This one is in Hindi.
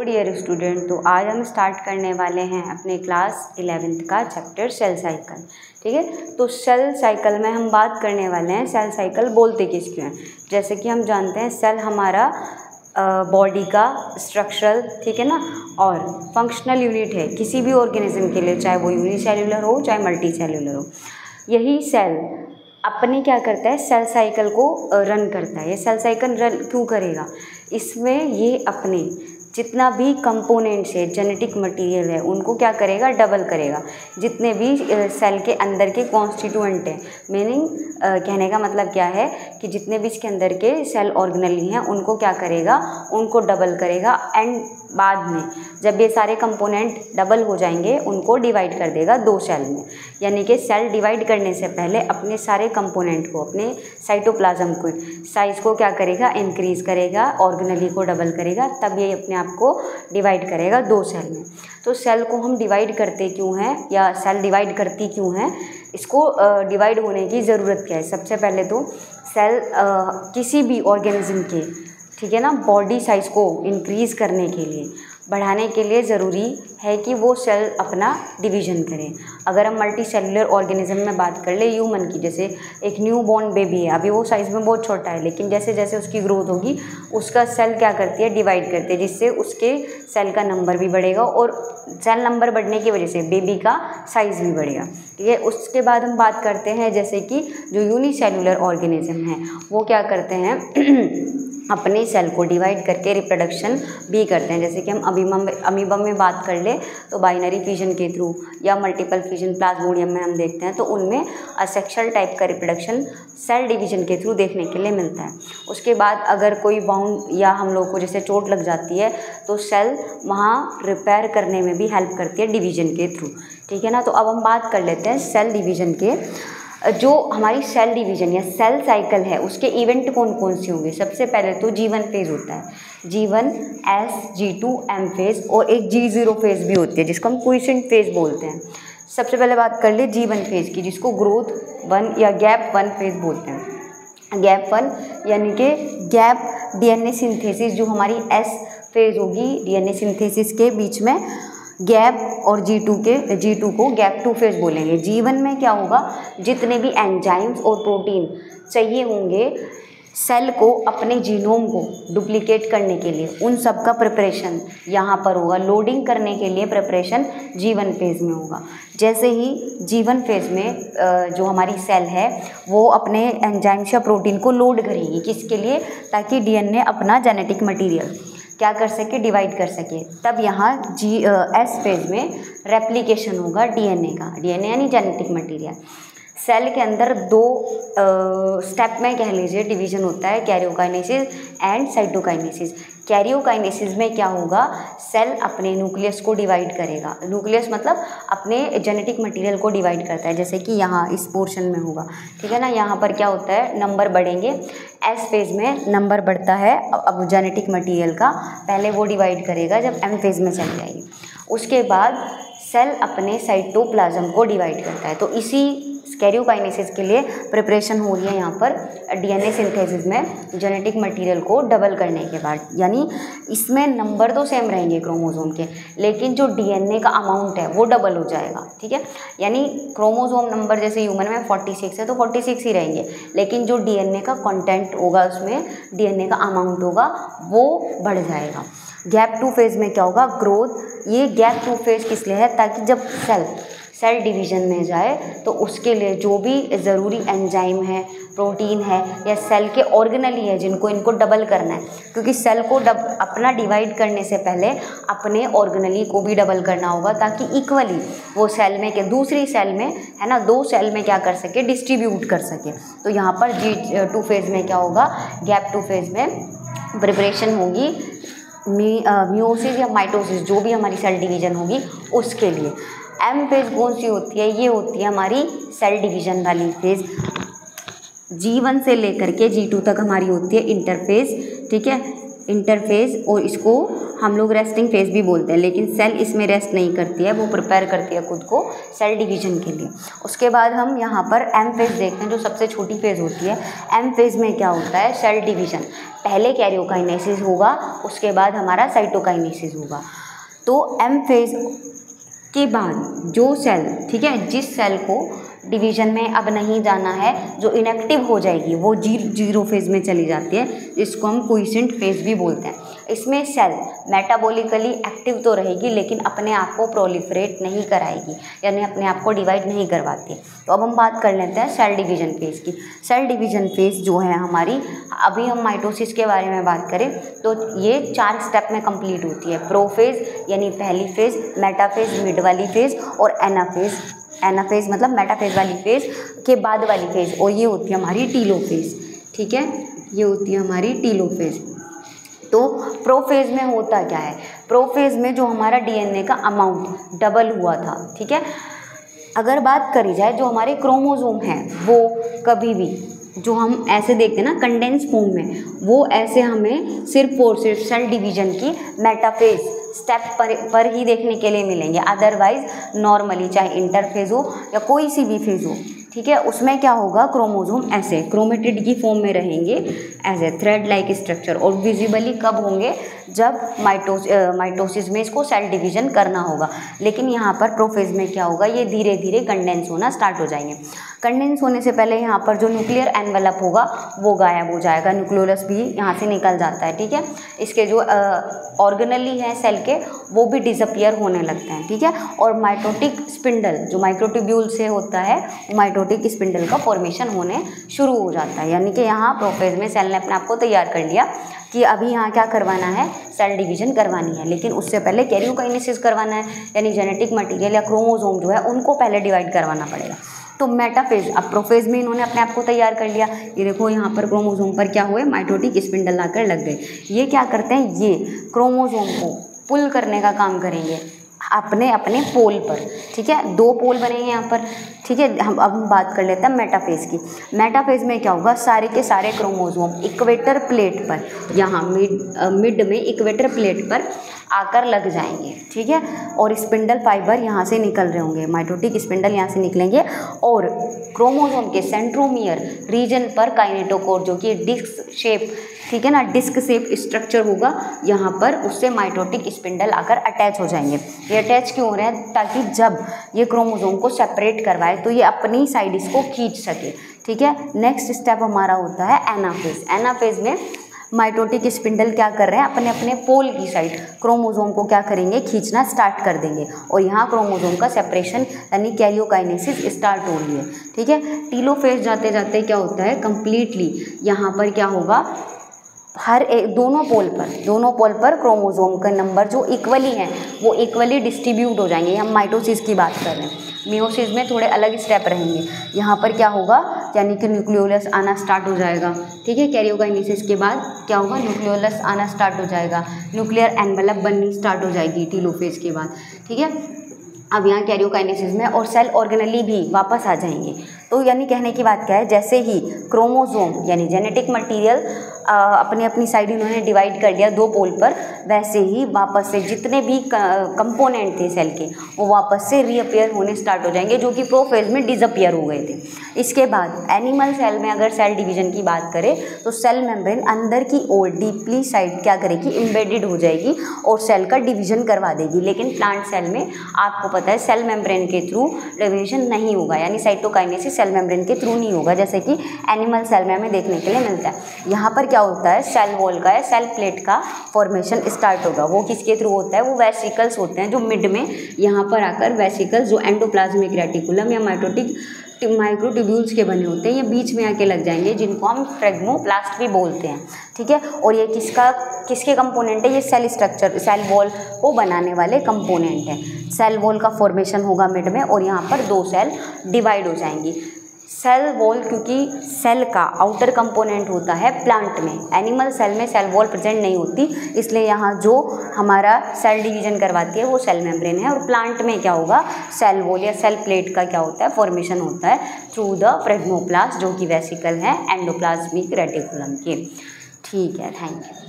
डियर स्टूडेंट, तो आज हम स्टार्ट करने वाले हैं अपने क्लास 11th का चैप्टर सेल साइकिल। ठीक है, तो सेल साइकिल में हम बात करने वाले हैं सेल साइकिल बोलते किसको हैं। जैसे कि हम जानते हैं सेल हमारा बॉडी का स्ट्रक्चरल, ठीक है ना, और फंक्शनल यूनिट है किसी भी ऑर्गेनिज्म के लिए, चाहे वो यूनिसेल्युलर हो चाहे मल्टी सेल्युलर हो। यही सेल अपने क्या करता है, सेल साइकिल को रन करता है। ये सेल साइकिल रन क्यों करेगा, इसमें ये अपने जितना भी कंपोनेंट्स है, जेनेटिक मटेरियल है, उनको क्या करेगा, डबल करेगा। जितने भी सेल के अंदर के कॉन्स्टिट्यूएंट हैं, मीनिंग कहने का मतलब क्या है कि जितने भी इसके अंदर के सेल ऑर्गेनेली हैं उनको क्या करेगा, उनको डबल करेगा। एंड बाद में जब ये सारे कंपोनेंट डबल हो जाएंगे उनको डिवाइड कर देगा 2 सेल में। यानी कि सेल डिवाइड करने से पहले अपने सारे कंपोनेंट को, अपने साइटोप्लाज्म को साइज को क्या करेगा, इंक्रीज़ करेगा, ऑर्गेनेली को डबल करेगा, तब ये अपने आप को डिवाइड करेगा 2 सेल में। तो सेल को हम डिवाइड करते क्यों हैं, या सेल डिवाइड करती क्यों हैं, इसको डिवाइड होने की ज़रूरत क्या है। सबसे पहले तो सेल किसी भी ऑर्गेनिज्म के, ठीक है ना, बॉडी साइज़ को इंक्रीज़ करने के लिए, बढ़ाने के लिए ज़रूरी है कि वो सेल अपना डिवीज़न करें। अगर हम मल्टी सेलुलर ऑर्गेनिज्म में बात कर ले, ह्यूमन की, जैसे एक न्यू बॉर्न बेबी है, अभी वो साइज़ में बहुत छोटा है, लेकिन जैसे जैसे उसकी ग्रोथ होगी उसका सेल क्या करती है, डिवाइड करती है, जिससे उसके सेल का नंबर भी बढ़ेगा और सेल नंबर बढ़ने की वजह से बेबी का साइज़ भी बढ़ेगा। ठीक है, उसके बाद हम बात करते हैं जैसे कि जो यूनिसेल्युलर ऑर्गेनिज्म है वो क्या करते हैं अपने सेल को डिवाइड करके रिप्रोडक्शन भी करते हैं। जैसे कि हम अमीबा में बात कर ले तो बाइनरी फिजन के थ्रू, या मल्टीपल फिजन प्लाज्मोडियम में हम देखते हैं तो उनमें असेक्सुअल टाइप का रिप्रोडक्शन सेल डिवीजन के थ्रू देखने के लिए मिलता है। उसके बाद अगर कोई बाउंड या हम लोग को जैसे चोट लग जाती है तो सेल वहाँ रिपेयर करने में भी हेल्प करती है डिवीजन के थ्रू। ठीक है ना, तो अब हम बात कर लेते हैं सेल डिवीजन के। जो हमारी सेल डिवीजन या सेल साइकिल है उसके इवेंट कौन कौन से होंगे। सबसे पहले तो G1 फेज़ होता है, G1, S, G2, M phase, और एक G0 फेज़ भी होती है जिसको हम क्विसेंट फेज़ बोलते हैं। सबसे पहले बात कर ले G1 फेज़ की, जिसको ग्रोथ 1 या गैप 1 फेज़ बोलते हैं। गैप 1 यानी कि गैप DNA सिंथेसिस, जो हमारी S फेज़ होगी DNA सिंथेसिस के बीच में गैप, और G2 को गैप 2 फेज़ बोलेंगे। G1 में क्या होगा, जितने भी एंजाइम्स और प्रोटीन चाहिए होंगे सेल को अपने जीनोम को डुप्लीकेट करने के लिए, उन सब का प्रिपरेशन यहाँ पर होगा। लोडिंग करने के लिए प्रिपरेशन G1 फेज़ में होगा। जैसे ही G1 फेज़ में जो हमारी सेल है वो अपने एंजाइम्स या प्रोटीन को लोड करेगी, किसके लिए, ताकि DNA अपना जेनेटिक मटीरियल क्या कर सके, डिवाइड कर सके। तब यहाँ S फेज़ में रेप्लिकेशन होगा DNA का, DNA यानी जेनेटिक मटेरियल। सेल के अंदर 2 स्टेप में कह लीजिए डिवीज़न होता है, कैरियोकाइनेसिस एंड साइटोकाइनेसिस। कैरियोकाइनेसिस में क्या होगा, सेल अपने न्यूक्लियस को डिवाइड करेगा। न्यूक्लियस मतलब अपने जेनेटिक मटेरियल को डिवाइड करता है, जैसे कि यहाँ इस पोर्शन में होगा। ठीक है ना, यहाँ पर क्या होता है, नंबर बढ़ेंगे। S फेज़ में नंबर बढ़ता है अब जेनेटिक मटेरियल का, पहले वो डिवाइड करेगा जब M फेज़ में चल जाएगी। उसके बाद सेल अपने साइटोप्लाज्म को डिवाइड करता है। तो इसी कैरियोकाइनेसिस के लिए प्रिपरेशन हो रही है यहाँ पर DNA सिंथेसिस में जेनेटिक मटेरियल को डबल करने के बाद। यानी इसमें नंबर तो सेम रहेंगे क्रोमोसोम के, लेकिन जो DNA का अमाउंट है वो डबल हो जाएगा। ठीक है, यानी क्रोमोसोम नंबर जैसे ह्यूमन में 46 है तो 46 ही रहेंगे, लेकिन जो DNA का कंटेंट होगा, उसमें DNA का अमाउंट होगा वो बढ़ जाएगा। गैप 2 फेज़ में क्या होगा, ग्रोथ। ये गैप 2 फेज़ किस लिए है, ताकि जब सेल डिवीज़न में जाए तो उसके लिए जो भी ज़रूरी एंजाइम है, प्रोटीन है, या सेल के ऑर्गेनेली है जिनको इनको डबल करना है, क्योंकि सेल को अपना डिवाइड करने से पहले अपने ऑर्गेनेली को भी डबल करना होगा, ताकि इक्वली वो सेल में के दूसरी सेल में, है ना, 2 सेल में क्या कर सके, डिस्ट्रीब्यूट कर सके। तो यहाँ पर G2 फेज़ में क्या होगा, गैप 2 फेज़ में प्रिपरेशन होगी मियोसिस या माइटोसिस, जो भी हमारी सेल डिवीज़न होगी उसके लिए। M फेज़ कौन सी होती है, ये होती है हमारी सेल डिवीज़न वाली फेज़। G1 से लेकर के G2 तक हमारी होती है इंटरफेज़। ठीक है, इंटरफेज़, और इसको हम लोग रेस्टिंग फेज़ भी बोलते हैं, लेकिन सेल इसमें रेस्ट नहीं करती है, वो प्रिपेयर करती है खुद को सेल डिवीज़न के लिए। उसके बाद हम यहाँ पर M फेज़ देखते हैं, जो सबसे छोटी फेज़ होती है। M फेज़ में क्या होता है, सेल डिवीज़न। पहले कैरियोकाइनेसिस होगा, उसके बाद हमारा साइटोकाइनेसिस होगा। तो एम फेज के बाद जो सेल, ठीक है, जिस सेल को डिवीजन में अब नहीं जाना है, जो इनएक्टिव हो जाएगी, वो जीरो फेज में चली जाती है, जिसको हम क्विसेंट फेज भी बोलते हैं। इसमें सेल मेटाबॉलिकली एक्टिव तो रहेगी लेकिन अपने आप को प्रोलिफरेट नहीं कराएगी, यानी अपने आप को डिवाइड नहीं करवाती। तो अब हम बात कर लेते हैं सेल डिवीजन फेज की। सेल डिवीजन फेज जो है हमारी, अभी हम माइटोसिस के बारे में बात करें तो ये 4 स्टेप में कंप्लीट होती है। प्रोफेज यानी पहली फेज, मेटाफेज मिड वाली फेज, और एनाफेज। एनाफेज मतलब मेटाफेज वाली फेज के बाद वाली फेज, और ये होती है हमारी टीलोफेज। ठीक है, ये होती है हमारी टीलोफेज। तो प्रोफेज में होता क्या है? प्रोफेज में जो हमारा डीएनए का अमाउंट डबल हुआ था, ठीक है, अगर बात करी जाए जो हमारे क्रोमोसोम हैं वो कभी भी, जो हम ऐसे देखते हैं ना कंडेंस फॉर्म में, वो ऐसे हमें सिर्फ और सिर्फ सेल डिवीजन की मेटाफेज स्टेप पर ही देखने के लिए मिलेंगे। अदरवाइज नॉर्मली चाहे इंटरफेज हो या कोई सी भी फेज हो, ठीक है, उसमें क्या होगा, क्रोमोसोम ऐसे क्रोमेटिड की फॉर्म में रहेंगे, as a thread like structure, और विजिबली कब होंगे, जब माइटोसिस में इसको सेल डिवीजन करना होगा। लेकिन यहाँ पर प्रोफेज में क्या होगा, ये धीरे धीरे कंडेंस होना स्टार्ट हो जाएंगे। कंडेंस होने से पहले यहाँ पर जो न्यूक्लियर एनवेलप होगा वो गायब हो जाएगा, न्यूक्लियोलस भी यहाँ से निकल जाता है। ठीक है, इसके जो ऑर्गेनली हैं सेल के, वो भी डिसअपियर होने लगते हैं। ठीक है, और माइटोटिक स्पिंडल जो माइक्रोट्यूब्यूल से होता है, माइटोटिक स्पिंडल का फॉर्मेशन होने शुरू हो जाता है। यानी कि यहाँ प्रोफेज में सेल ने अपने आप को तैयार कर लिया कि अभी यहाँ क्या करवाना है, सेल डिवीजन करवानी है, लेकिन उससे पहले कैरियोकाइनेसिस करवाना है, यानी जेनेटिक मटेरियल या क्रोमोसोम जो है उनको पहले डिवाइड करवाना पड़ेगा। तो मेटाफेज, अब प्रोफेज में इन्होंने अपने आप को तैयार कर लिया। ये देखो यहाँ पर क्रोमोसोम पर क्या हुए, माइटोटिक स्पिंडल लाकर लग गए। ये क्या करते हैं, ये क्रोमोसोम को पुल करने का काम करेंगे अपने अपने पोल पर। ठीक है, 2 पोल बनेंगे यहाँ पर। ठीक है, अब हम बात कर लेते हैं मेटाफेज की। मेटाफेज में क्या होगा, सारे के सारे क्रोमोसोम इक्वेटर प्लेट पर, यहाँ मिड में इक्वेटर प्लेट पर आकर लग जाएंगे। ठीक है, और स्पिंडल फाइबर यहाँ से निकल रहे होंगे, माइटोटिक स्पिंडल यहाँ से निकलेंगे, और क्रोमोसोम के सेंट्रोमियर रीजन पर काइनेटोकोर जो कि डिस्क शेप, ठीक है ना, डिस्क शेप स्ट्रक्चर होगा यहाँ पर, उससे माइटोटिक स्पिंडल आकर अटैच हो जाएंगे। ये अटैच क्यों हो रहे हैं, ताकि जब ये क्रोमोसोम को सेपरेट करवाए तो ये अपनी साइड इसको खींच सके। ठीक है, नेक्स्ट स्टेप हमारा होता है एनाफेज। एनाफेज में माइटोटिक स्पिंडल क्या कर रहे हैं, अपने अपने पोल की साइड क्रोमोसोम को क्या करेंगे, खींचना स्टार्ट कर देंगे, और यहाँ क्रोमोसोम का सेपरेशन यानी कैरियोकाइनेसिस स्टार्ट हो रही है। ठीक है, टीलोफेज जाते जाते क्या होता है, कंप्लीटली यहाँ पर क्या होगा, हर एक दोनों पोल पर क्रोमोसोम का नंबर जो इक्वली हैं वो इक्वली डिस्ट्रीब्यूट हो जाएंगे। हम माइटोसिस की बात कर रहे हैं, मियोसिस में थोड़े अलग स्टेप रहेंगे। यहाँ पर क्या होगा, यानी कि न्यूक्लियोलस आना स्टार्ट हो जाएगा। ठीक है, कैरियोकाइनेसिस के बाद क्या होगा, न्यूक्लियोलस आना स्टार्ट हो जाएगा, न्यूक्लियर एनवेलप बननी स्टार्ट हो जाएगी टीलोफेज के बाद। ठीक है, अब यहाँ कैरियोकाइनेसिस में और सेल ऑर्गेनली भी वापस आ जाएंगे। तो यानी कहने की बात क्या है, जैसे ही क्रोमोसोम यानी जेनेटिक मटेरियल अपनी अपनी साइड इन्होंने डिवाइड कर लिया 2 पोल पर, वैसे ही वापस से जितने भी कंपोनेंट थे सेल के वो वापस से रीअपियर होने स्टार्ट हो जाएंगे, जो कि प्रोफेज में डिसअपियर हो गए थे। इसके बाद एनिमल सेल में अगर सेल डिवीजन की बात करें तो सेल मेम्ब्रेन अंदर की ओर डीपली साइड क्या करेगी, इम्बेडेड हो जाएगी और सेल का डिवीजन करवा देगी। लेकिन प्लांट सेल में आपको पता है सेल मेम्ब्रेन के थ्रू डिवीजन नहीं होगा, यानी साइटोकाइनेसिस सेल मेम्ब्रेन के थ्रू नहीं होगा, जैसे कि एनिमल सेल में हमें देखने के लिए मिलता है। यहाँ पर क्या होता है, सेल वॉल का या सेल प्लेट का फॉर्मेशन स्टार्ट होगा। वो किसके थ्रू होता है, वो वेसिकल्स होते हैं जो मिड में यहाँ पर आकर वेसिकल्स जो एंडोप्लाज्मिक रेटिकुलम या माइक्रोट्यूब्यूल्स के बने होते हैं, ये बीच में आके लग जाएंगे, जिनको हम फ्रेगमोप्लास्ट भी बोलते हैं। ठीक है, और ये किसके कंपोनेंट है, ये सेल स्ट्रक्चर सेल वॉल को बनाने वाले कंपोनेंट हैं। सेल वॉल का फॉर्मेशन होगा मिड में, और यहाँ पर 2 सेल डिवाइड हो जाएंगी। सेल वॉल क्योंकि सेल का आउटर कंपोनेंट होता है प्लांट में, एनिमल सेल में सेल वॉल प्रेजेंट नहीं होती, इसलिए यहाँ जो हमारा सेल डिवीजन करवाती है वो सेल मेम्ब्रेन है। और प्लांट में क्या होगा, सेल वॉल या सेल प्लेट का क्या होता है, फॉर्मेशन होता है थ्रू द फ्रेगमोप्लास्ट, जो कि वेसिकल है एंडोप्लाज्मिक रेटिकुलम के। ठीक है, थैंक यू।